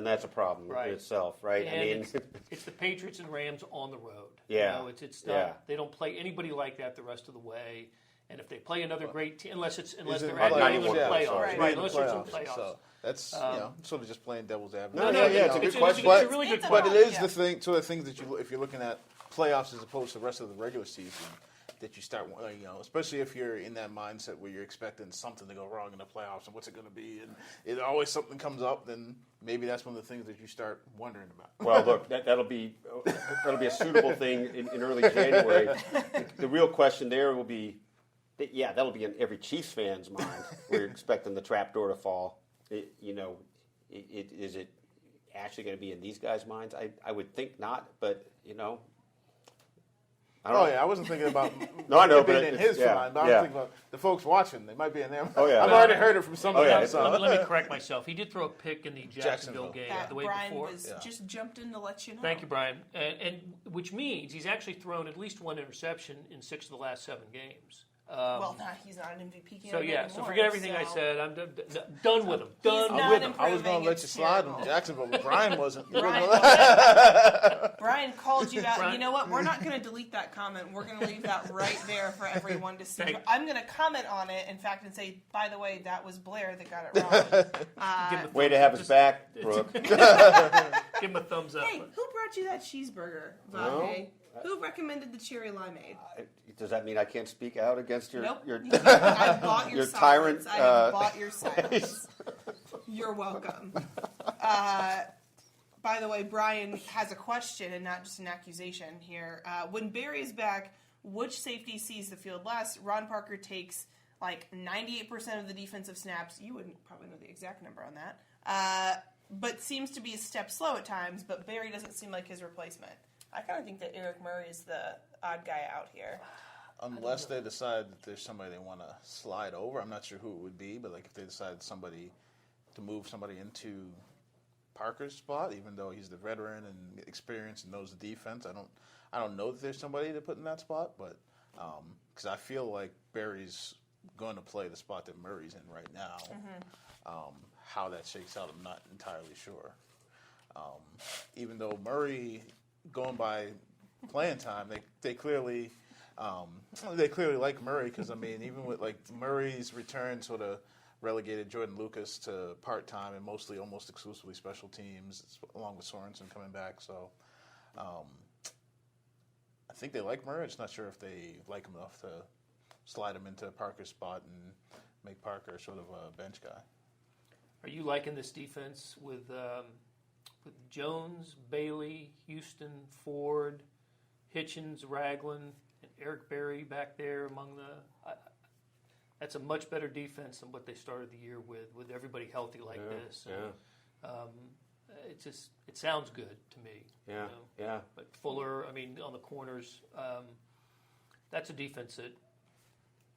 C: that's a problem in itself, right?
B: And it's the Patriots and Rams on the road.
C: Yeah,
B: it's not. They don't play anybody like that the rest of the way. And if they play another great team, unless they're actually in the playoffs, right? Unless it's in playoffs.
D: So that's sort of just playing devil's advocate.
C: No, it's a good question.
B: It's a really good
D: But
B: question.
D: it is the thing, sort of things that if you're looking at playoffs as opposed to the rest of the regular season, that you start, especially if you're in that mindset where you're expecting something to go wrong in the playoffs and what's it going to be, and it always something comes up, then maybe that's one of the things that you start wondering about.
C: Well, look, that'll be a suitable thing in early January. The real question there will be. Yeah, that'll be in every Chiefs fan's mind. We're expecting the trapdoor to fall. Is it actually going to be in these guys' minds? I would think not, but I don't know.
D: I wasn't thinking about
C: I know,
D: being
C: but
D: in his mind, but I'm thinking about the folks watching. They might be in there.
C: Oh, yeah.
D: I've already heard it from somebody else.
B: Let me correct myself. He did throw a pick in the Jacksonville game
A: that
B: the way
A: Brian
B: before.
A: was just jumped in to let you know.
B: Thank you, Brian. And which means he's actually thrown at least 1 interception in 6 of the last 7 games.
A: He's not an MVP candidate
B: anymore.
A: So
B: forget everything I said. I'm done with him. Done with him.
D: I was going to let you slide on Jacksonville, but Brian wasn't.
A: Brian called you out. Brian. You know what? We're not going to delete that comment. We're going to leave that right there for everyone to see. I'm going to comment on it, in fact, and say, by the way, that was Blair that got it wrong.
C: Way to have his back, Brooke.
B: Give him a thumbs up.
A: Hey, who brought you that cheeseburger, Vahe? Who recommended the cherry limeade?
C: Does that mean I can't speak out against your
A: Nope.
C: your
A: I bought your
C: tyrant?
A: I have bought your silence. You're welcome. By the way, Brian has a question and not just an accusation here. When Barry is back, which safety sees the field less? Ron Parker takes like 98% of the defensive snaps. You wouldn't probably know the exact number on that. But seems to be a step slow at times, but Barry doesn't seem like his replacement. I kind of think that Eric Murray is the odd guy out here.
D: Unless they decide that there's somebody they want to slide over. I'm not sure who it would be, but like if they decide to move somebody into Parker's spot, even though he's the veteran and experienced and knows the defense, I don't know that there's somebody to put in that spot, but because I feel like Barry's going to play the spot that Murray's in right now. How that shakes out, I'm not entirely sure. Even though Murray, going by playing time, they clearly like Murray because even with like Murray's return, sort of relegated Jordan Lucas to part time and mostly almost exclusively special teams, along with Sorensen coming back. So I think they like Murray. I'm just not sure if they like him enough to slide him into Parker's spot and make Parker sort of a bench guy.
B: Are you liking this defense with Jones, Bailey, Houston, Ford, Hitchens, Ragland, and Eric Berry back there among the? That's a much better defense than what they started the year with everybody healthy like this. It sounds good to me.
C: Yeah.
B: But Fuller, on the corners, that's a defense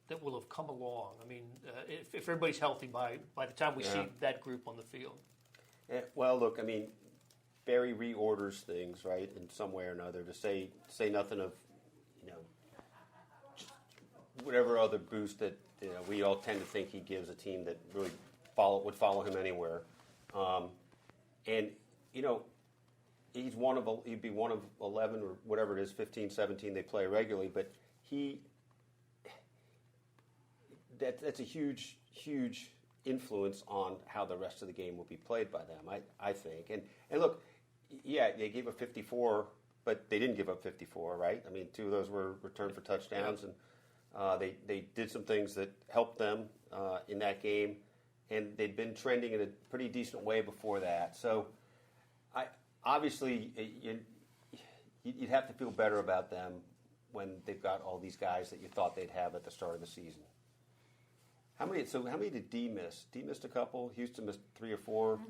B: that will have come along. If everybody's healthy by the time we see that group on the field.
C: Well, look, Barry reorders things, right, in some way or another. To say nothing of, just whatever other boost that we all tend to think he gives a team that really would follow him anywhere. And he'd be one of 11 or whatever it is, 15, 17 they play regularly, but that's a huge influence on how the rest of the game will be played by them. I think. And look, yeah, they gave up 54, but they didn't give up 54, right? I mean, 2 of those were returned for touchdowns, and they did some things that helped them in that game, and they'd been trending in a pretty decent way before that. So, obviously, you'd have to feel better about them when they've got all these guys that you thought they'd have at the start of the season. How many did D miss? D missed a couple. Houston missed 3 or 4.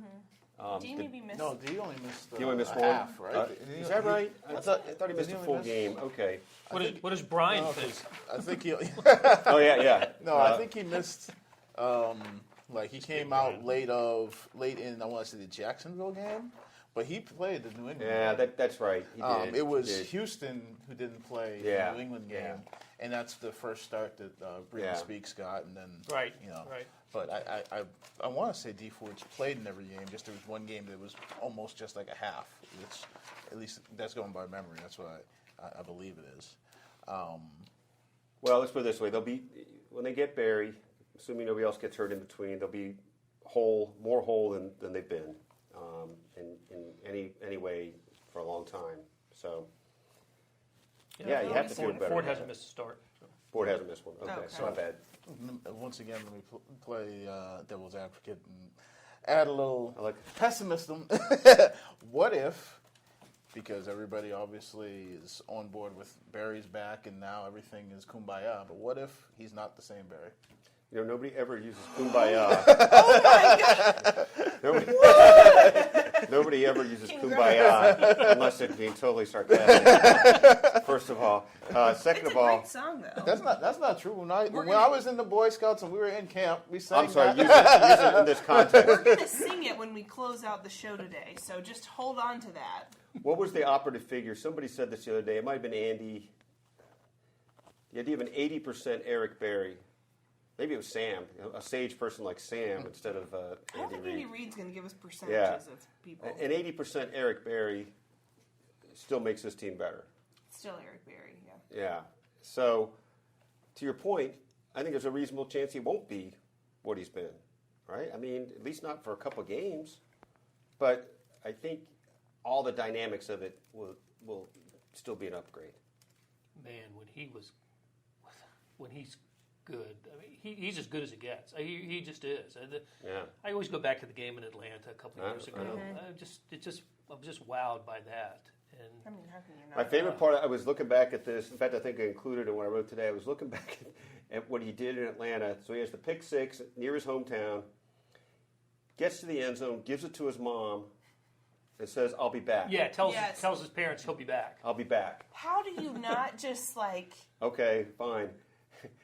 A: D maybe missed.
D: No, D only missed.
C: He only missed
D: a
C: one.
D: half, right?
C: Is that right? I thought he missed a full game. Okay.
B: What does Brian think?
D: I think he.
C: Oh yeah.
D: No, I think he missed. Like he came out late in I want to say the Jacksonville game, but he played the New England.
C: Yeah,
D: game.
C: that's right. He did.
D: It was
C: He did.
D: Houston who didn't play
C: Yeah.
D: the New England game,
C: Yeah.
D: and that's the first start that Breeden Speaks got, and then
B: Right.
D: Right. But I want to say D Ford's played in every game. Just there was one game that was almost just like a half. Which, at least that's going by memory. That's what I believe it is.
C: Well, let's put it this way: they'll be when they get Barry, assuming nobody else gets hurt in between. They'll be more whole than they've been in any way for a long time. So yeah, you have to feel better.
B: Ford hasn't missed a start. So.
C: Ford hasn't missed one. Okay,
A: Okay.
C: my bad.
D: Once again, let me play devil's advocate and add a little pessimism. What if, because everybody obviously is on board with Barry's back and now everything is kumbaya, but what if he's not the same Barry?
C: You know, nobody ever uses kumbaya.
A: Oh my God!
C: Nobody ever uses kumbaya unless it's being totally sarcastic. First of all, second
A: It's
C: of
A: a
C: all,
A: great song though.
D: That's not true. When I was in the Boy Scouts and we were in camp, we sang
C: I'm sorry,
D: that.
C: use it in this context.
A: We're gonna sing it when we close out the show today, so just hold on to that.
C: What was the operative figure? Somebody said this the other day. It might have been Andy. The idea of an 80% Eric Berry. Maybe it was Sam, a sage person like Sam instead of
A: I don't
C: Andy
A: think
C: Reid.
A: Andy Reid's gonna give us percentages of people.
C: An 80% Eric Berry still makes this team better.
A: Still Eric Berry, yeah.
C: Yeah. So, to your point, I think there's a reasonable chance he won't be what he's been, right? I mean, at least not for a couple of games. But I think all the dynamics of it will still be an upgrade.
B: Man, when he's good, I mean, he's as good as it gets. He just is. I always go back to the game in Atlanta a couple of years ago. I'm just wowed by that. And
A: I mean, how can you not?
C: My favorite part, I was looking back at this. In fact, I think I included it when I wrote today. I was looking back at what he did in Atlanta. So he has the pick six near his hometown, gets to the end zone, gives it to his mom, and says, "I'll be back."
B: yeah, tells his parents he'll be back.
C: I'll be back.
A: How do you not just like?
C: Okay, fine.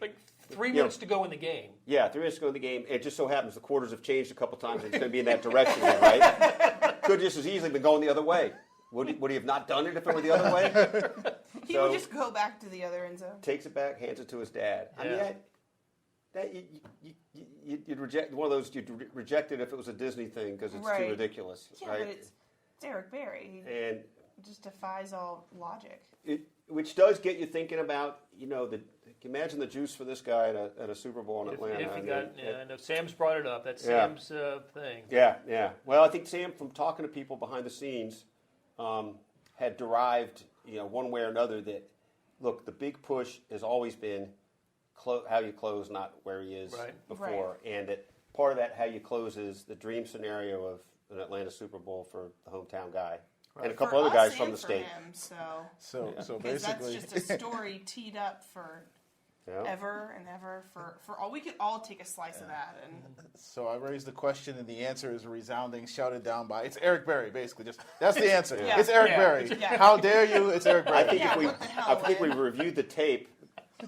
B: Like 3 minutes to go in the game.
C: Yeah, 3 minutes to go in the game. It just so happens the quarters have changed a couple times, and it's going to be in that direction, right? Could just as easily been going the other way. Would he have not done it if it were the other way?
A: He would just go back to the other end zone.
C: Takes it back, hands it to his dad.
B: Yeah.
C: I mean, you'd reject one of those. You'd reject it if it was a Disney thing because it's
A: Right.
C: too ridiculous,
A: Yeah,
C: right?
A: but it's Eric Berry.
C: And
A: It just defies all logic.
C: which does get you thinking about, imagine the juice for this guy at a Super Bowl in Atlanta.
B: If
C: I
B: he
C: mean,
B: got, I know Sam's brought it up. That's
C: Yeah.
B: Sam's thing.
C: Yeah. Well, I think Sam, from talking to people behind the scenes, had derived, one way or another that, look, the big push has always been how you close, not where he is before.
A: Right.
C: And that part of that how you close is the dream scenario of an Atlanta Super Bowl for the hometown guy. Right. And a couple
A: For
C: other guys
A: us
C: from
A: and
C: the
A: for
C: state.
A: him,
D: So
A: because
D: basically,
A: that's just a story teed up for ever and ever for all. We could all take a slice of that. And
D: so I raised the question, and the answer is resounding, shouted down by it's Eric Berry. Basically, that's the answer.
A: Yeah.
D: It's Eric
B: Yeah.
D: Berry.
A: Yeah.
D: How dare you? It's Eric Berry.
C: I think
A: what the hell,
C: I think we
A: Lynn?
C: reviewed the tape.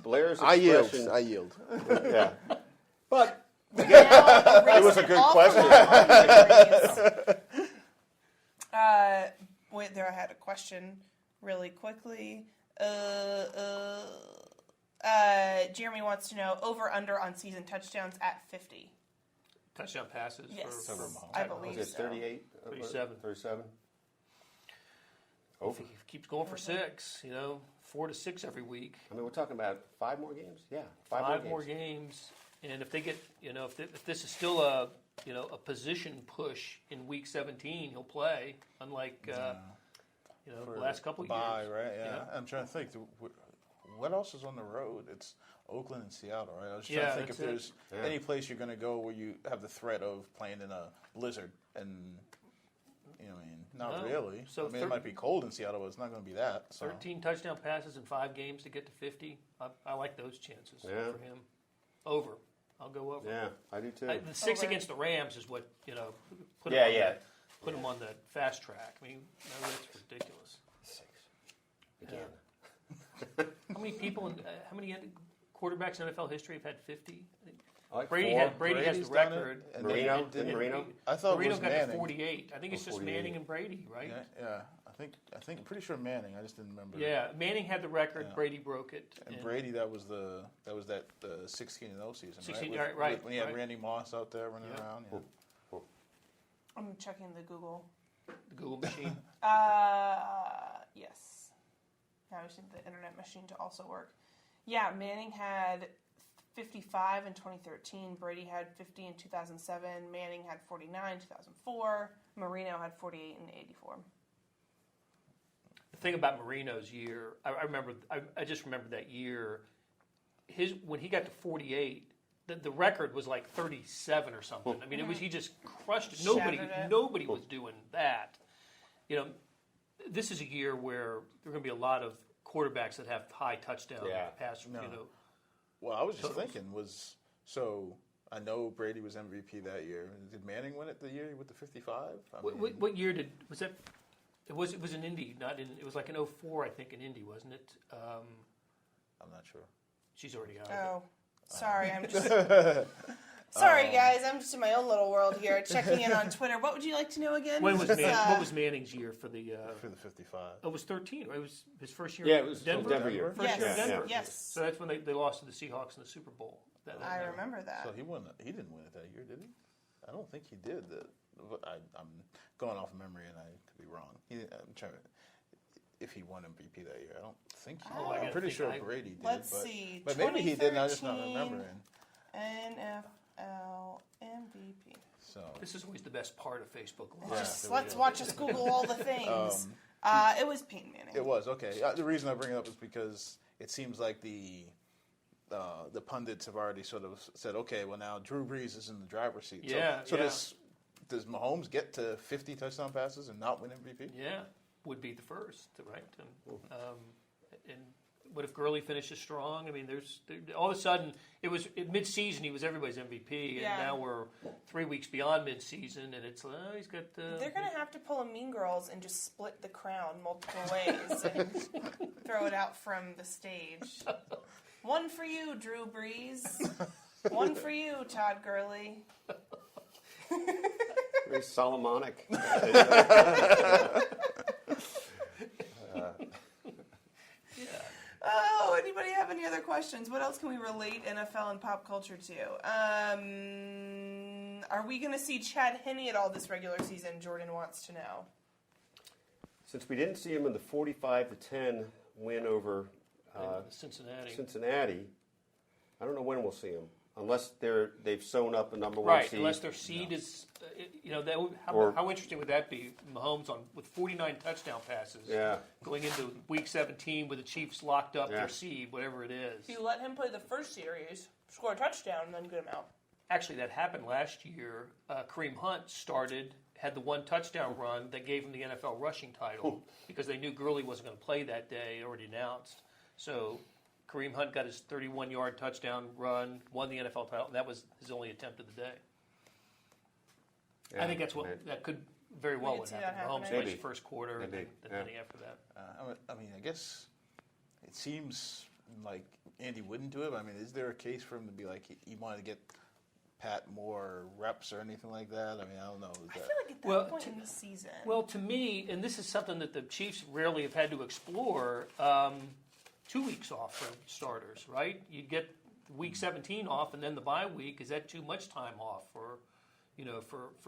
C: Blair's
D: I
C: expression.
D: yield.
C: Yeah. But
A: now
C: it was a good question.
A: Wait, there I had a question really quickly. Jeremy wants to know over/under on season touchdowns at 50.
B: Touchdown passes.
A: Yes,
B: for
A: I
C: Was
A: believe
C: it
A: so.
C: 38?
B: 37.
C: 37?
B: If he keeps going for 6, 4 to 6 every week.
C: I mean, we're talking about 5 more games? Yeah,
B: 5
C: 5
B: more games. And if they get, if this is still a position push in Week 17, he'll play. Unlike the last couple of years.
D: Right? Yeah. I'm trying to think. What else is on the road? It's Oakland and Seattle, right? I was trying to think if there's any place you're going to go where you have the threat of playing in a blizzard, and not really. So it might be cold in Seattle, but it's not going to be that. So.
B: 13 touchdown passes in 5 games to get to 50. I like those chances for him. Over. I'll go over.
C: Yeah, I do too.
B: The 6 against the Rams is what put him on the fast track. I mean, that's ridiculous.
C: 6 again.
B: How many people? How many quarterbacks in NFL history have had 50?
C: Like
B: Brady has the record.
C: Marino.
D: I thought
B: Marino
D: it was
B: got
D: Manning.
B: to 48. I think it's just 48. Manning and Brady, right?
D: Yeah. I'm pretty sure Manning. I just didn't remember.
B: Yeah, Manning had the record. Yeah. Brady broke it.
D: And Brady, that was the 16-0 season,
B: 16,
D: right? When you had Randy Moss out there running around. Yeah.
A: I'm checking the Google.
B: The Google machine.
A: Yes. Now I just need the internet machine to also work. Yeah, Manning had 55 in 2013. Brady had 50 in 2007. Manning had 49 in 2004. Marino had 48 in 84.
B: The thing about Marino's year, I just remember that year. When he got to 48, the record was like 37 or something. I mean, he just crushed it. Nobody was doing that. This is a year where there are going to be a lot of quarterbacks that have high touchdown pass.
D: Well, I was just thinking I know Brady was MVP that year. Did Manning win it the year with the 55?
B: What year was that? It was in Indy, not in. It was like in 04, I think, in Indy, wasn't it?
D: I'm not sure.
B: She's already out.
A: Oh, sorry, I'm just. Sorry, guys, I'm just in my own little world here, checking in on Twitter. What would you like to know again?
B: What was Manning's year for the
D: 55?
B: Oh, it was 13. Right? It was his first year.
C: Yeah, it was
B: Denver
C: year.
B: First year in Denver.
A: Yes.
B: So that's when they lost to the Seahawks in the Super Bowl.
A: I remember that.
D: So he won. He didn't win it that year, did he? I don't think he did. I'm going off of memory, and I could be wrong. I'm trying to. If he won MVP that year, I don't think he did. I'm pretty sure Brady did.
A: Let's see.
D: But maybe he did. I just not remembering.
A: NFL MVP.
D: So
B: this is always the best part of Facebook Live.
A: Let's watch us Google all the things. It was Peyton Manning.
D: It was okay. The reason I bring it up is because it seems like the pundits have already sort of said, okay, well now Drew Brees is in the driver's seat. So does Mahomes get to 50 touchdown passes and not win MVP?
B: Yeah, would be the first, right? And what if Gurley finishes strong? I mean, all of a sudden it was mid-season. He was everybody's MVP, and now we're 3 weeks beyond mid-season, and it's he's got.
A: They're going to have to pull a Mean Girls and just split the crown multiple ways and throw it out from the stage. One for you, Drew Brees. One for you, Todd Gurley.
C: Very Solomonic.
A: Oh, anybody have any other questions? What else can we relate NFL and pop culture to? Are we going to see Chad Henne at all this regular season? Jordan wants to know.
C: Since we didn't see him in the 45-10 win over Cincinnati, I don't know when we'll see him. Unless they've sewn up a number one seed.
B: Unless their seed is, how interesting would that be? Mahomes with 49 touchdown passes, going into Week 17 with the Chiefs locked up their seed, whatever it is.
A: You let him play the first series, score a touchdown, and then get him out.
B: Actually, that happened last year. Kareem Hunt had the one touchdown run that gave him the NFL rushing title because they knew Gurley wasn't going to play that day, already announced. So Kareem Hunt got his 31-yard touchdown run, won the NFL title, and that was his only attempt of the day. I think that could very well would happen. Mahomes plays first quarter, and then after that.
D: I mean, I guess it seems like Andy wouldn't do it. I mean, is there a case for him to be like he wanted to get Pat more reps or anything like that? I mean, I don't know.
A: I feel like at that point in the season.
B: Well, to me, and this is something that the Chiefs rarely have had to explore. 2 weeks off for starters, right? You get Week 17 off, and then the bye week. Is that too much time off for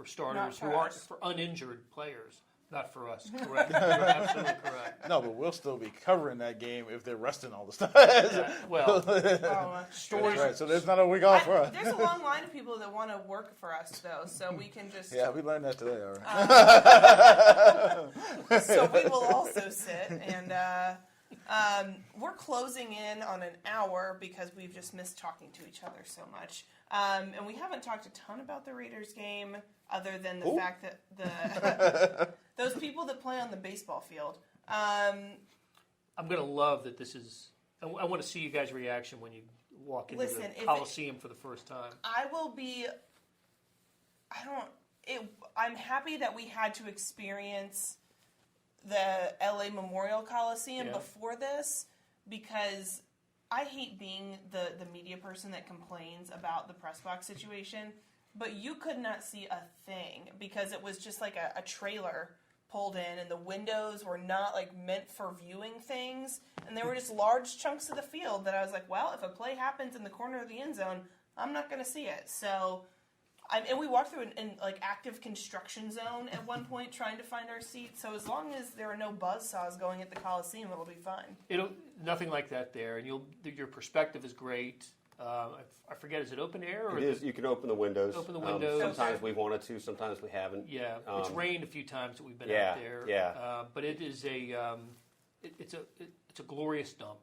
B: starters who aren't for uninjured players? Not for us. Correct. You're absolutely correct.
D: No, but we'll still be covering that game if they're resting all the time.
B: Yeah, well,
D: Stories. Right, so there's not a week off for us.
A: There's a long line of people that want to work for us, though, so we can just...
D: Yeah, we learned that today, all
A: right. So we will also sit, and we're closing in on an hour because we've just missed talking to each other so much. And we haven't talked a ton about the Raiders game, other than the fact that those people that play on the baseball field. I'm
B: going to love that this is... I want to see you guys' reaction when you walk into the Coliseum for the first time.
A: I will be... I'm happy that we had to experience the LA Memorial Coliseum before this, because I hate being the media person that complains about the press box situation, but you could not see a thing because it was just like a trailer pulled in, and the windows were not like meant for viewing things, and there were just large chunks of the field that I was like, well, if a play happens in the corner of the end zone, I'm not going to see it. So, and we walked through an like active construction zone at one point trying to find our seats. So as long as there are no buzzsaws going at the Coliseum, it'll be fine.
B: Nothing like that there, and your perspective is great. I forget, is it open air? Or
C: it is. You can open the windows.
B: Open the windows.
C: Sometimes we wanted to, sometimes we haven't.
B: Yeah, it's rained a few times that we've been out there.
C: Yeah.
B: But it is it's a glorious dump.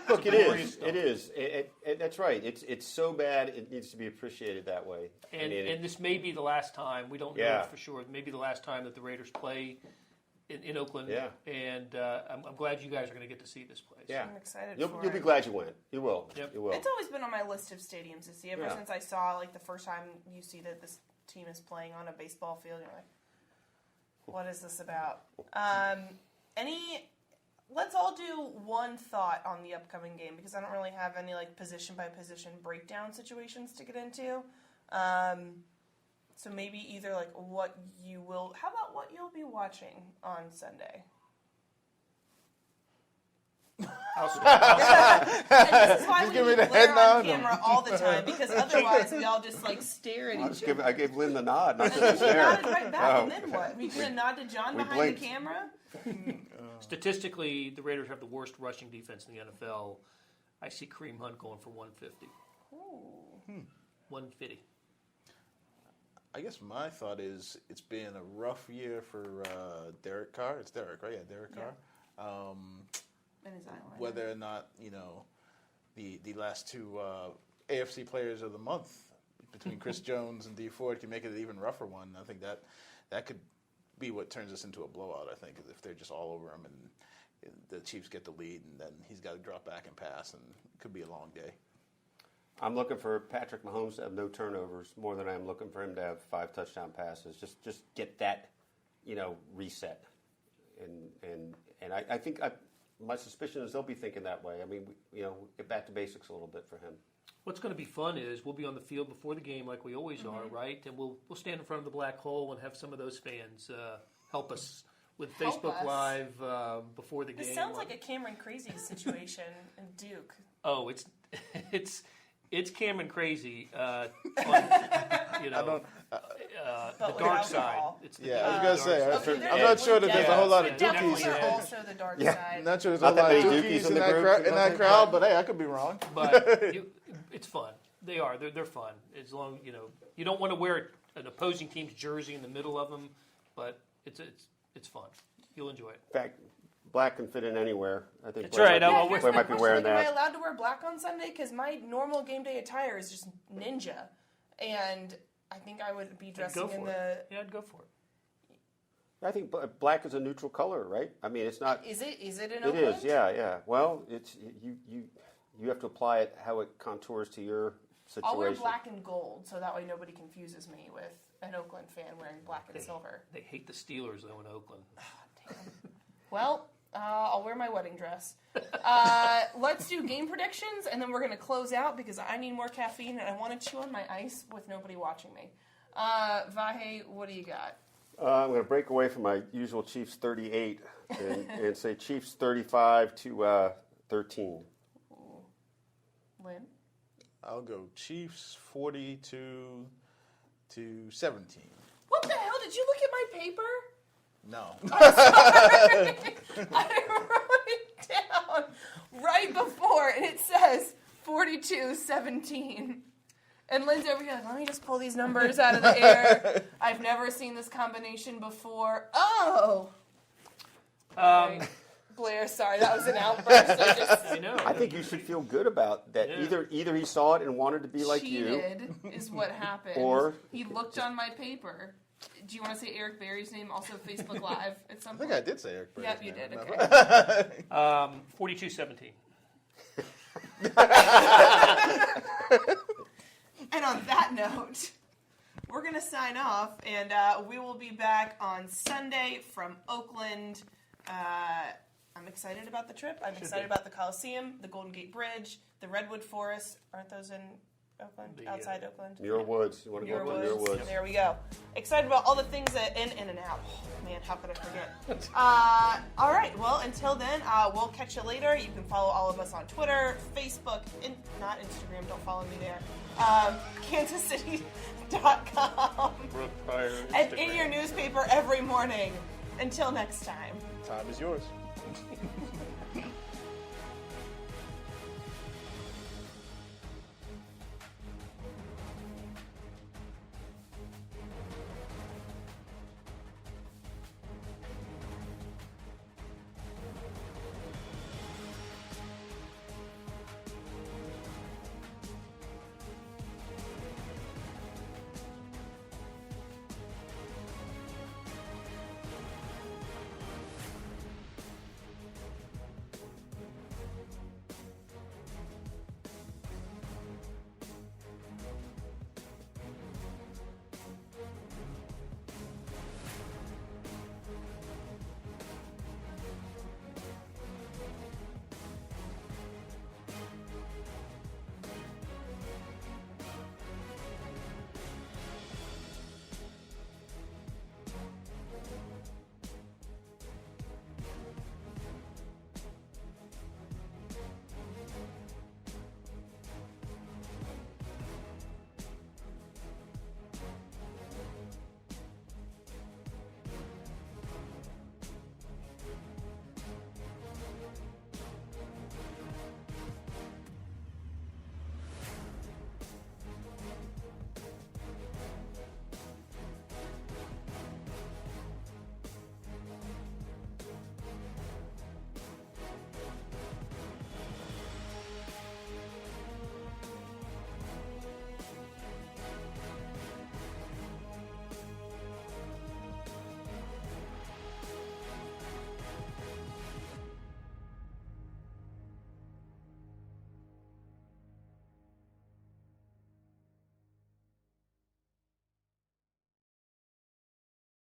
C: Look, it is. It is. That's right. It's so bad. It needs to be appreciated that way.
B: And this may be the last time. We don't know for sure. It may be the last time that the Raiders play in Oakland.
C: Yeah.
B: And I'm glad you guys are going to get to see this place.
C: Yeah.
A: I'm excited
C: for it. You'll be glad you went. You will.
B: Yep.
C: You will.
A: It's always been on my list of stadiums to see. Ever since I saw like the first time you see that this team is playing on a baseball field, you're like, what is this about? Let's all do one thought on the upcoming game, because I don't really have any like position by position breakdown situations to get into. So maybe either like how about what you'll be watching on Sunday? And this is why we need Blair on camera all the time, because otherwise we all just like stare at each other.
C: I gave Lynn the nod. Not
A: He
C: to stare.
A: nodded right back, and then what? We did a nod to John behind
C: blinked.
A: the camera?
B: Statistically, the Raiders have the worst rushing defense in the NFL. I see Kareem Hunt going for 150.
A: Ooh.
B: 150.
D: I guess my thought is it's been a rough year for Derek Carr. It's Derek, right? Yeah, Derek Carr. Whether or not, the last two AFC players of the month between Chris Jones and D Ford can make it an even rougher one. I think that could be what turns us into a blowout, I think, if they're just all over him and the Chiefs get the lead, and then he's got to drop back and pass, and it could be a long day.
C: I'm looking for Patrick Mahomes to have no turnovers more than I'm looking for him to have 5 touchdown passes. Just get that, reset. And I think my suspicion is they'll be thinking that way. I mean, get back to basics a little bit for him.
B: What's going to be fun is we'll be on the field before the game like we always are, right? And we'll stand in front of the black hole and have some of those fans help us with Facebook Live before the game.
A: This sounds like a Cameron Crazy situation in Duke.
B: Oh, it's Cameron Crazy on the dark side. It's the
D: I was going to say,
A: okay,
D: I'm not sure that there's a whole lot of
A: Dookies.
D: Dookies.
A: Also the dark side.
D: I'm not sure there's a whole lot of Dookies in that crowd, but hey, I could be wrong.
B: But it's fun. They are. They're fun. As long you don't want to wear an opposing team's jersey in the middle of them, but it's fun. You'll enjoy it.
C: In fact, black can fit in anywhere. I think
B: that's right.
C: Blair might be wearing that.
A: Am I allowed to wear black on Sunday? Because my normal game day attire is just ninja, and I think I would be dressing in the.
B: Yeah, I'd go for it.
C: I think black is a neutral color, right? I mean, it's not.
A: Is it in
C: Oakland? It is. Yeah. Well, it's you have to apply it how it contours to your situation.
A: I'll wear black and gold, so that way nobody confuses me with an Oakland fan wearing black and silver.
B: They hate the Steelers though in Oakland.
A: Damn. Well, I'll wear my wedding dress. Let's do game predictions, and then we're going to close out because I need more caffeine, and I want to chew on my ice with nobody watching me. Vahe, what do you got?
C: I'm going to break away from my usual Chiefs 38 and say Chiefs 35 to 13.
A: Ooh. Lynn?
D: I'll go Chiefs 42 to 17.
A: What the hell did you look at my paper?
D: No.
A: I wrote it down right before, and it says 42-17. And Lynn's over here like, let me just pull these numbers out of the air. I've never seen this combination before. Oh! Right. Blair, sorry, that was an outburst.
B: I know.
C: I think you should feel good about that.
B: Yeah.
C: Either he saw it and wanted to be like
A: cheated is what happened.
C: Or
A: he looked on my paper. Do you want to say Eric Berry's name? Also Facebook Live at some
D: I
A: point.
D: think I did say Eric Berry's
A: Yep, you
D: name.
A: did. Okay.
B: 42-17.
A: And on that note, we're going to sign off, and we will be back on Sunday from Oakland. I'm excited about the trip. I'm excited about the Coliseum, the Golden Gate Bridge, the Redwood Forest. Aren't those in Oakland? Outside Oakland?
C: Muir Woods. You want to go to Muir Woods?
A: There we go. Excited about all the things that in and out. Oh, man, how could I forget? All right. Well, until then, we'll catch you later. You can follow all of us on Twitter, Facebook, not Instagram. Don't follow me there. KansasCity.com.
B: Brooke, Pryor,
A: And
B: Instagram.
A: in your newspaper every morning. Until next time.
D: Time is yours.